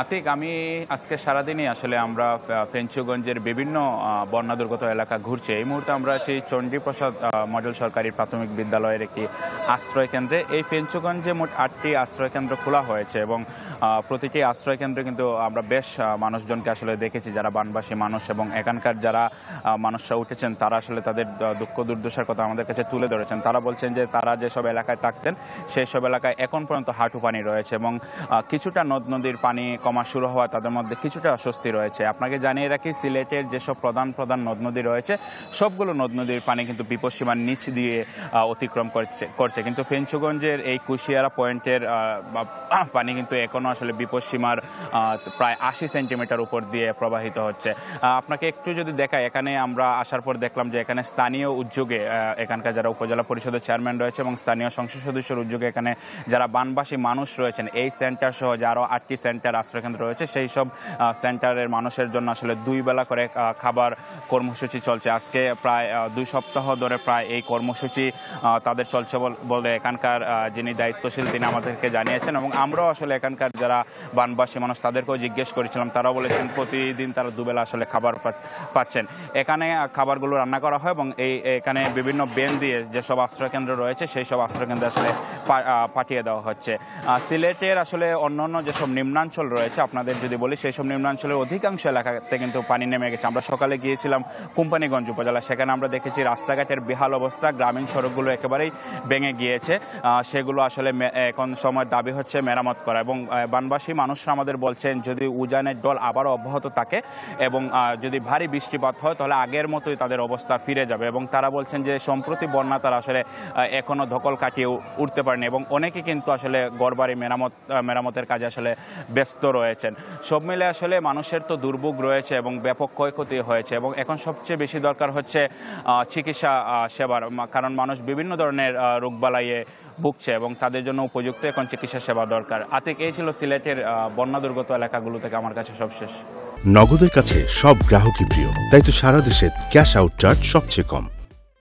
আতিক, আমি আজকে সারাদিনই আসলে আমরা ফেঞ্চুগঞ্জের বিভিন্ন বন্যা দুর্গত এলাকা ঘুরছি। এই মুহূর্তে আমরা আছি চণ্ডীপ্রসাদ মডেল সরকারি প্রাথমিক বিদ্যালয়ের একটি আশ্রয় কেন্দ্রে। এই ফেঞ্চুগঞ্জে মোট 8টি আশ্রয় কেন্দ্র খোলা হয়েছে এবং প্রতিটি আশ্রয় কেন্দ্রে কিন্তু আমরা বেশ মানুষজনকে আসলে দেখেছি, যারা বানবাসী মানুষ এবং এখানকার যারা মানুষরা উঠেছেন তারা আসলে তাদের দুঃখ দুর্দশার কথা আমাদের কাছে তুলে ধরেছেন। তারা বলছেন যে তারা যেসব এলাকায় থাকতেন সেই সব এলাকায় এখন পর্যন্ত হাঁটু পানি রয়েছে এবং কিছুটা নদ নদীর পানি কমা শুরু হওয়া তাদের মধ্যে কিছুটা অস্বস্তি রয়েছে। আপনাকে জানিয়ে রাখি, সিলেটের যেসব প্রধান প্রধান নদ নদী রয়েছে সবগুলো নদ নদীর পানি কিন্তু বিপদসীমার নিচ দিয়ে অতিক্রম করছে, কিন্তু ফেঞ্চুগঞ্জের এই কুশিয়ারা পয়েন্টের পানি কিন্তু এখনো আসলে বিপদসীমার প্রায় 80 সেন্টিমিটার উপর দিয়ে প্রবাহিত হচ্ছে। আপনাকে একটু যদি দেখাই, এখানে আমরা আসার পর দেখলাম যে এখানে স্থানীয় উদ্যোগে এখানকার যারা উপজেলা পরিষদের চেয়ারম্যান রয়েছে এবং স্থানীয় সংসদ সদস্যের উদ্যোগে এখানে যারা বানবাসী মানুষ রয়েছেন, এই সেন্টার সহ যে আরও 8টি সেন্টার আশ্রয়কেন্দ্র রয়েছে সেই সব সেন্টারের মানুষের জন্য আসলে 2 বেলা করে খাবার কর্মসূচি চলছে। আজকে প্রায় 2 সপ্তাহ ধরে প্রায় এই কর্মসূচি তাদের চলছে বলে এখানকার যিনি দায়িত্বশীল তিনি আমাদেরকে জানিয়েছেন এবং আমরাও আসলে এখানকার যারা বানবাসী মানুষ তাদেরকেও জিজ্ঞেস করেছিলাম। তারাও বলেছেন প্রতিদিন তারা 2 বেলা আসলে খাবার পাচ্ছেন। এখানে খাবারগুলো রান্না করা হয় এবং এখানে বিভিন্ন বেন দিয়ে যেসব আশ্রয়কেন্দ্র রয়েছে সেই সব আশ্রয়কেন্দ্রে আসলে পাঠিয়ে দেওয়া হচ্ছে। সিলেটের আসলে অন্যান্য যেসব নিম্নাঞ্চল রয়েছে আপনাদের যদি বলি, সেই সব নিম্নাঞ্চলের অধিকাংশ এলাকাতে কিন্তু পানি নেমে গেছে। আমরা সকালে গিয়েছিলাম কোম্পানিগঞ্জ উপজেলা, সেখানে আমরা দেখেছি রাস্তাঘাটের বেহাল অবস্থা, গ্রামীণ সড়কগুলো একেবারেই ভেঙে গিয়েছে। সেগুলো আসলে এখন সময়ের দাবি হচ্ছে মেরামত করা এবং বানবাসী মানুষরা আমাদের বলছেন যদি উজানের জল আবারও অব্যাহত থাকে এবং যদি ভারী বৃষ্টিপাত হয় তাহলে আগের মতোই তাদের অবস্থা ফিরে যাবে এবং তারা বলছেন যে সম্প্রতি বন্যা তারা আসলে এখনো ধকল কাটিয়ে উঠতে পারেনি এবং অনেকে কিন্তু আসলে ঘরবাড়ি মেরামতের কাজে আসলে ব্যস্ত রয়েছেন। সব মিলে আসলে মানুষের তো দুর্ভোগ রয়েছে এবং ব্যাপক ক্ষয়ক্ষতি হয়েছে এবং এখন সবচেয়ে বেশি দরকার হচ্ছে চিকিৎসা সেবার, কারণ মানুষ বিভিন্ন ধরনের রোগবালাইয়ে ভুগছে এবং তাদের জন্য উপযুক্ত এখন চিকিৎসা সেবা দরকার। আতিক, এই ছিল সিলেটের বন্যা দুর্গত এলাকাগুলো থেকে আমার কাছে সবশেষ। নগদের কাছে সব গ্রাহকই প্রিয়, তাই তো সারা দেশে ক্যাশ আউট চার্জ সবচেয়ে কম।